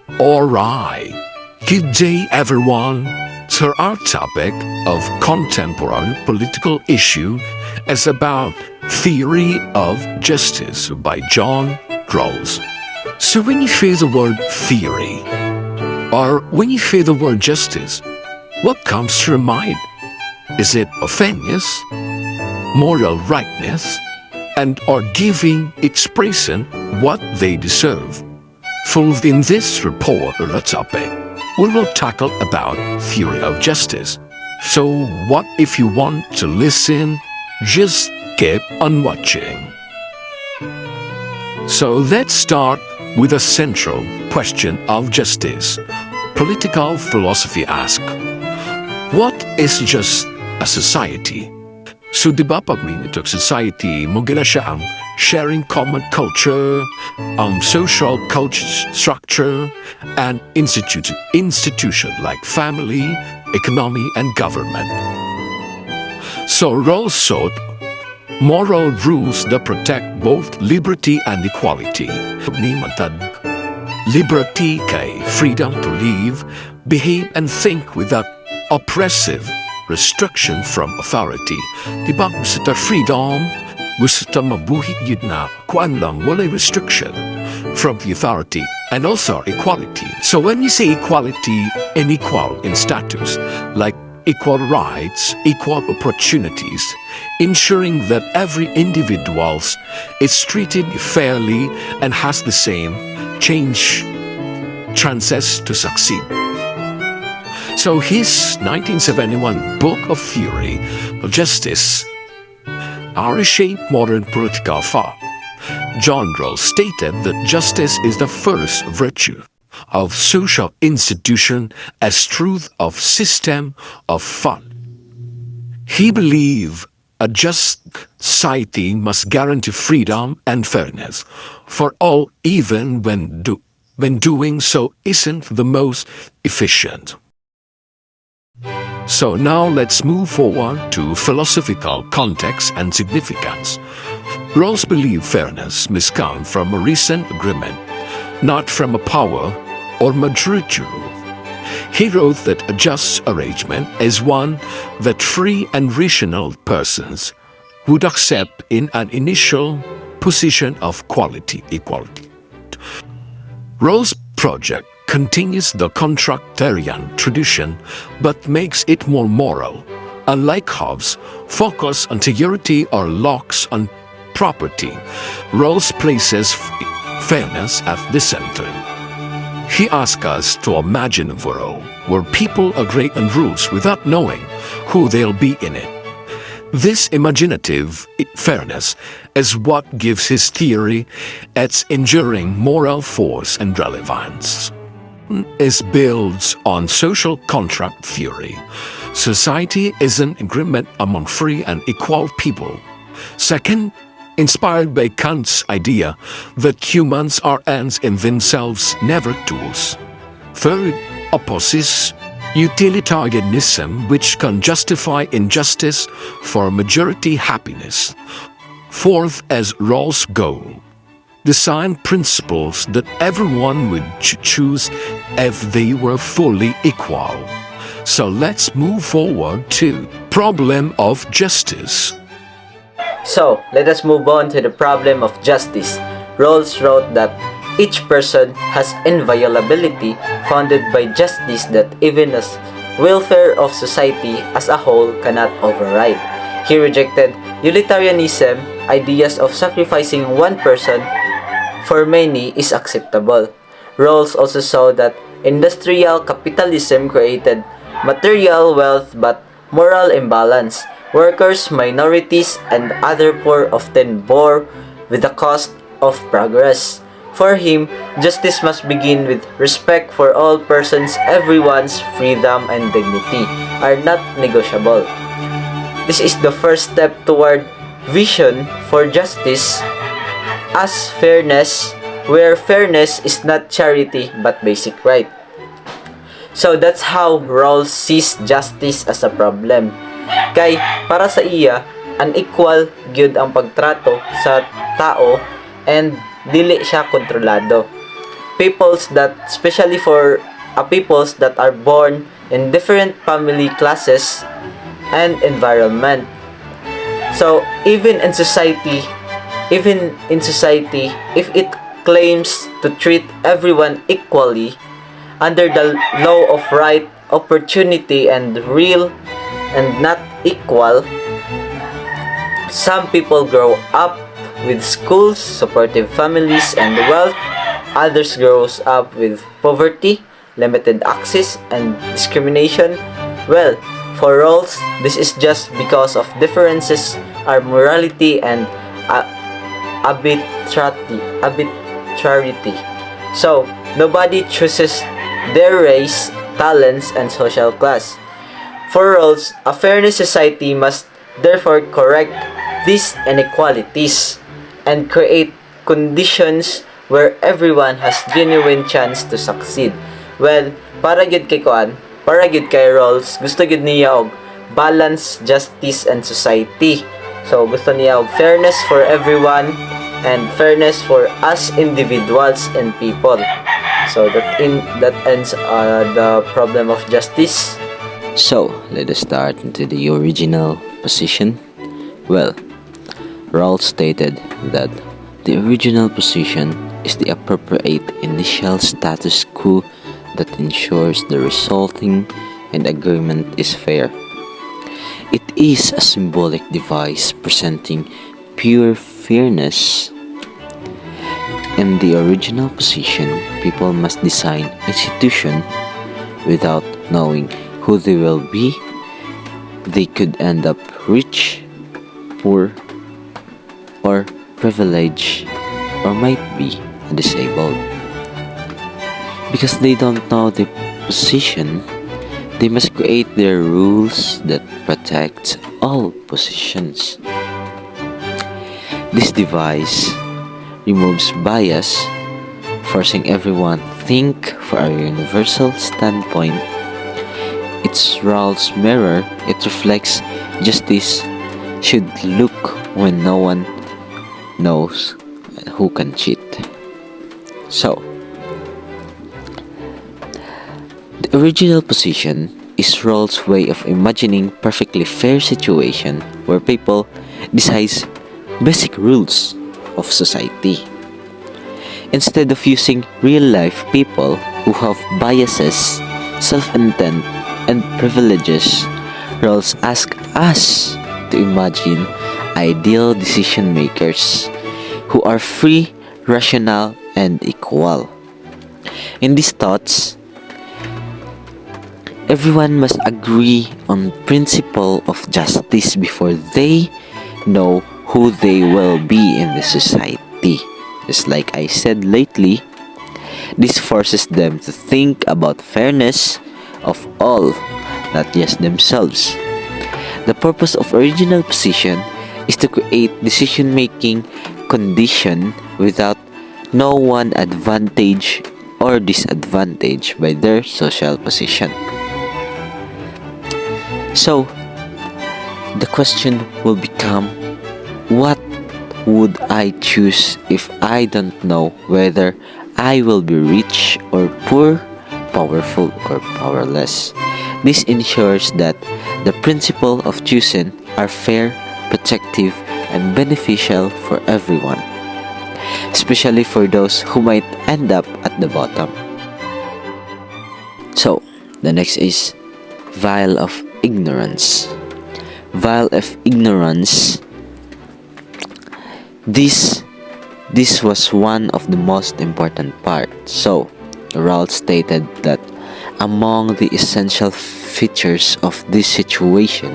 Alright, good day everyone. So our topic of contemporary political issue is about Theory of Justice by John RAWLS. So when you hear the word theory, or when you hear the word justice, what comes to your mind? Is it fairness, moral rightness, and or giving its person what they deserve? For in this report or topic, we will tackle about theory of justice. So what if you want to listen? Just keep on watching. So let's start with a central question of justice. Political philosophy asks, what is just a society? So di ba pag may nitog society, mogila siya ang sharing common culture, social culture structure, and institution like family, economy, and government. So RAWLS sought moral rules that protect both liberty and equality. Liberty kay freedom to live, behave, and think without oppressive restriction from authority. Diba gusto ta freedom, gusto ta mabuhi yun na kuan lang, walay restriction from the authority, and also equality. So when we say equality and equal in status, like equal rights, equal opportunities, ensuring that every individual is treated fairly and has the same chances to succeed. So his 1971 book of Theory of Justice reshaped modern political thought. John RAWLS stated that justice is the first virtue of social institution as truth of system of thought. He believed a just society must guarantee freedom and fairness for all, even when doing so isn't the most efficient. So now let's move forward to philosophical context and significance. RAWLS believed fairness must come from a recent agreement, not from a power or majority rule. He wrote that a just arrangement is one that free and rational persons would accept in an initial position of equality. RAWLS' project continues the contractarian tradition but makes it more moral. Unlike Hobbes' focus on security or Locke's on property, RAWLS places fairness at the center. He asks us to imagine a world where people agree on rules without knowing who they'll be in it. This imaginative fairness is what gives his theory its enduring moral force and relevance. It builds on social contract theory. Society is an agreement among free and equal people. Second, inspired by Kant's idea that humans are ends in themselves, never tools. Third, opposes utilitarianism, which can justify injustice for majority happiness. Fourth, as RAWLS' goal, design principles that everyone would choose if they were fully equal. So let's move forward to problem of justice. So, let us move on to the problem of justice. RAWLS wrote that each person has inviolability founded by justice that even the welfare of society as a whole cannot override. He rejected utilitarianism, ideas of sacrificing one person for many is acceptable. RAWLS also saw that industrial capitalism created material wealth but moral imbalance. Workers, minorities, and other poor often bore with the cost of progress. For him, justice must begin with respect for all persons. Everyone's freedom and dignity are not negotiable. This is the first step toward vision for justice as fairness, where fairness is not charity but basic right. So that's how RAWLS sees justice as a problem. Kay para sa iya, unequal gyud ang pagtrato sa tao and dili siya kontrolado. peoples that, especially for peoples that are born in different family classes and environment. So even in society, if it claims to treat everyone equally under the law of right, opportunity, and real and not equal, some people grow up with schools, supportive families, and wealth. Others grows up with poverty, limited access, and discrimination. Well, for roles, this is just because of differences are morality and uh, arbitrarity. So, nobody chooses their race, talents, and social class. For roles, a fairness society must therefore correct these inequalities and create conditions where everyone has genuine chance to succeed. Well, para gid kay roles, gusto gid niya og balance, justice, and society. So, gusto niya og fairness for everyone and fairness for us individuals and people. So, that ends the problem of justice. So, let us start into the original position. Well, RAWLS stated that the original position is the appropriate initial status quo that ensures the resulting and agreement is fair. It is a symbolic device presenting pure fairness. In the original position, people must design institution without knowing who they will be. They could end up rich, poor, or privileged, or might be disabled. Because they don't know the position, they must create their rules that protect all positions. This device removes bias, forcing everyone to think for a universal standpoint. Its RAWLS mirror, it reflects justice should look when no one knows who can cheat. So, the original position is RAWLS' way of imagining perfectly fair situation where people decide basic rules of society. Instead of using real-life people who have biases, self-intent, and privileges, RAWLS ask us to imagine ideal decision makers who are free, rational, and equal. In these thoughts, everyone must agree on principle of justice before they know who they will be in the society. Just like I said lately, this forces them to think about fairness of all, not just themselves. The purpose of original position is to create decision-making condition without no one advantage or disadvantage by their social position. So, the question will become, what would I choose if I don't know whether I will be rich or poor, powerful or powerless? This ensures that the principle of choosing are fair, protective, and beneficial for everyone, especially for those who might end up at the bottom. So, the next is vial of ignorance. Vial of ignorance. This was one of the most important parts. So, RAWLS stated that among the essential features of this situation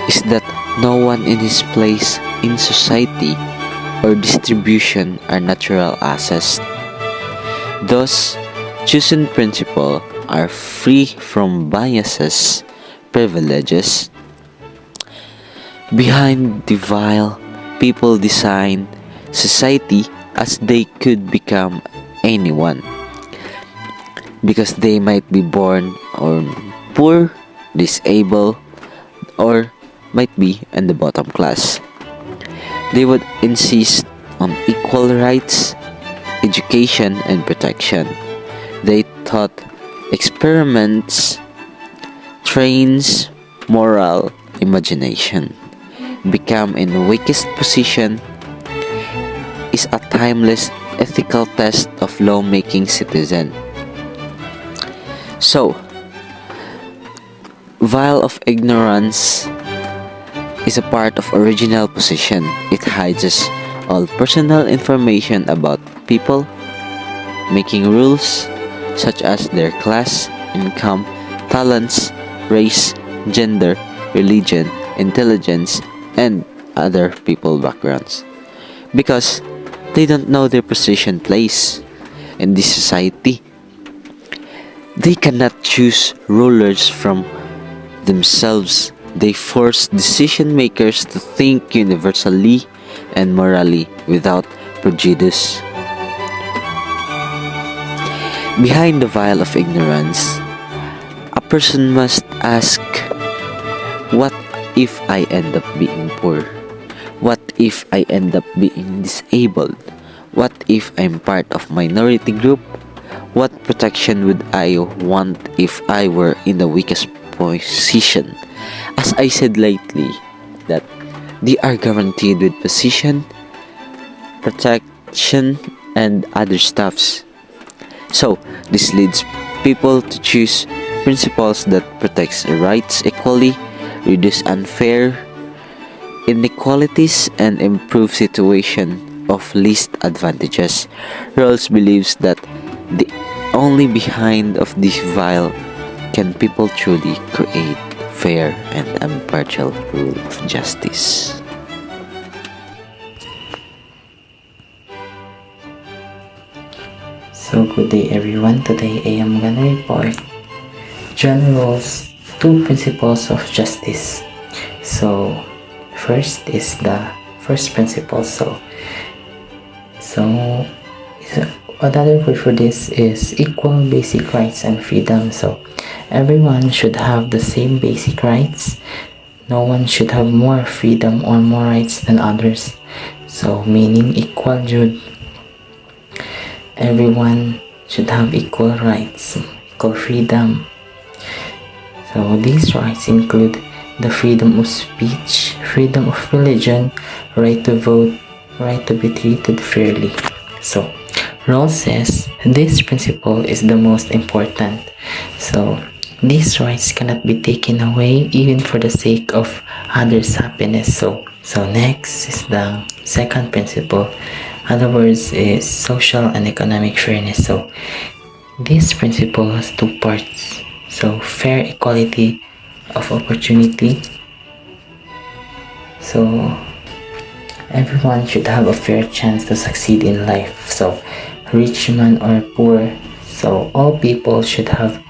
is that no one in his place in society or distribution are natural assets. Thus, chosen principles are free from biases, privileges. Behind the veil, people design society as they could become anyone, because they might be born or poor, disabled, or might be in the bottom class. They would insist on equal rights, education, and protection. They thought experiments trains moral imagination. Become in weakest position is a timeless ethical test of lawmaking citizen. So, vial of ignorance is a part of original position. It hides all personal information about people, making rules such as their class, income, talents, race, gender, religion, intelligence, and other people backgrounds. Because they don't know their position place in this society. They cannot choose rulers from themselves. They force decision makers to think universally and morally without prejudice. Behind the veil of ignorance, a person must ask, what if I end up being poor? What if I end up being disabled? What if I'm part of minority group? What protection would I want if I were in the weakest position? As I said lately, that they are guaranteed with position, protection, and other stuffs. So, this leads people to choose principles that protects rights equally, reduce unfair inequalities, and improve situation of least advantages. Rawls believes that the only behind of this veil can people truly create fair and impartial rule of justice. So good day everyone. Today I am gonna report John Rawls' two principles of justice. So first is the first principle. So another word for this is equal basic rights and freedom. So everyone should have the same basic rights. No one should have more freedom or more rights than others. So meaning equal Jude. Everyone should have equal rights, equal freedom. So these rights include the freedom of speech, freedom of religion, right to vote, right to be treated fairly. So Rawls says this principle is the most important. So these rights cannot be taken away even for the sake of others' happiness. So next is the second principle. Other words is social and economic fairness. So this principle has two parts. So fair equality of opportunity. So everyone should have a fair chance to succeed in life. So rich man or poor. So all people should have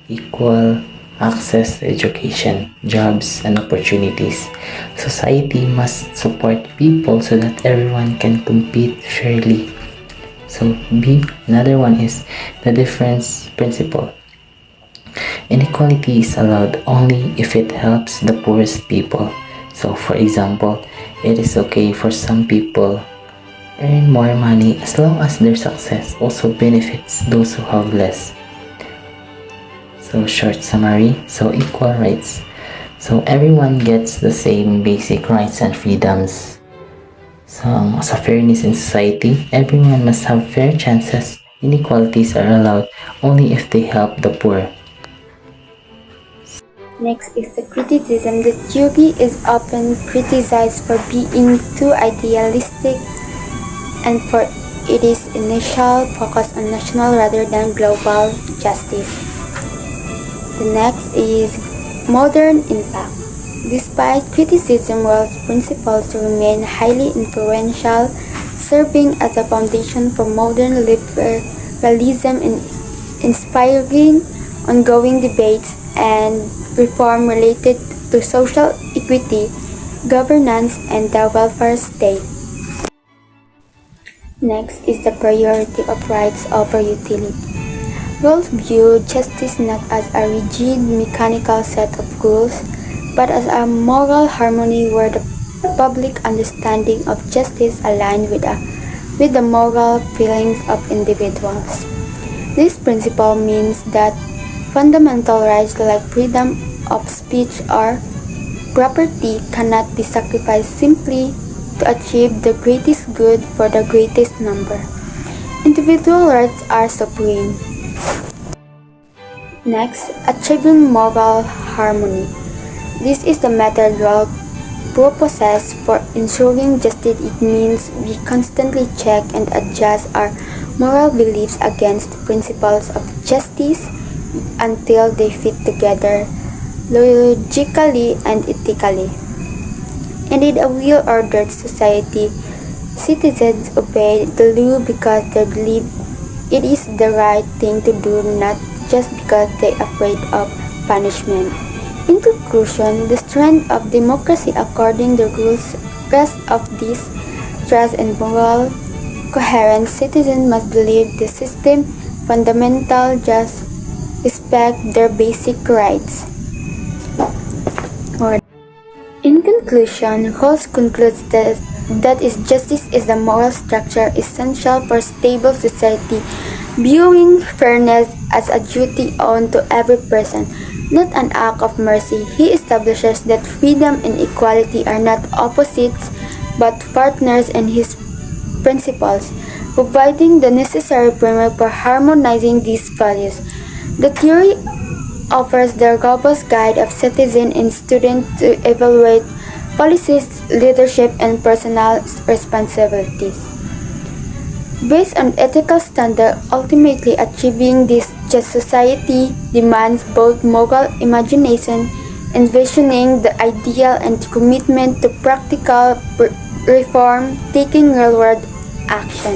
equal access to education, jobs, and opportunities. Society must support people so that everyone can compete fairly. So another one is the difference principle. Inequality is allowed only if it helps the poorest people. So for example, it is okay for some people earn more money as long as their success also benefits those who have less. So short summary, so equal rights. So everyone gets the same basic rights and freedoms. So as a fairness in society, everyone must have fair chances. Inequalities are allowed only if they help the poor. Next is the criticism that Yugi is often criticized for being too idealistic and for its initial focus on national rather than global justice. The next is modern impact. Despite criticism, Rawls' principles remain highly influential, serving as a foundation for modern liberalism and inspiring ongoing debates and reform related to social equity, governance, and the welfare state. Next is the priority of rights over utility. Rawls viewed justice not as a rigid mechanical set of rules, but as a moral harmony where the public understanding of justice aligned with a with the moral feelings of individuals. This principle means that fundamental rights like freedom of speech or property cannot be sacrificed simply to achieve the greatest good for the greatest number. Individual rights are supreme. Next, achieving moral harmony. This is the method RAWLS proposes for ensuring justice. It means we constantly check and adjust our moral beliefs against principles of justice until they fit together logically and ethically. And in a well-ordered society, citizens obey the law because they believe it is the right thing to do, not just because they are afraid of punishment. In conclusion, the strength of democracy according the rules rests of this trust and moral coherence. Citizens must believe the system fundamental, just respect their basic rights. In conclusion, RAWLS concludes that justice is the moral structure essential for stable society, viewing fairness as a duty owed to every person, not an act of mercy. He establishes that freedom and equality are not opposites but partners in his principles, providing the necessary framework for harmonizing these values. The theory offers the robust guide of citizen and student to evaluate policies, leadership, and personal responsibilities. Based on ethical standards, ultimately achieving this just society demands both moral imagination, envisioning the ideal, and commitment to practical reform, taking real-world action.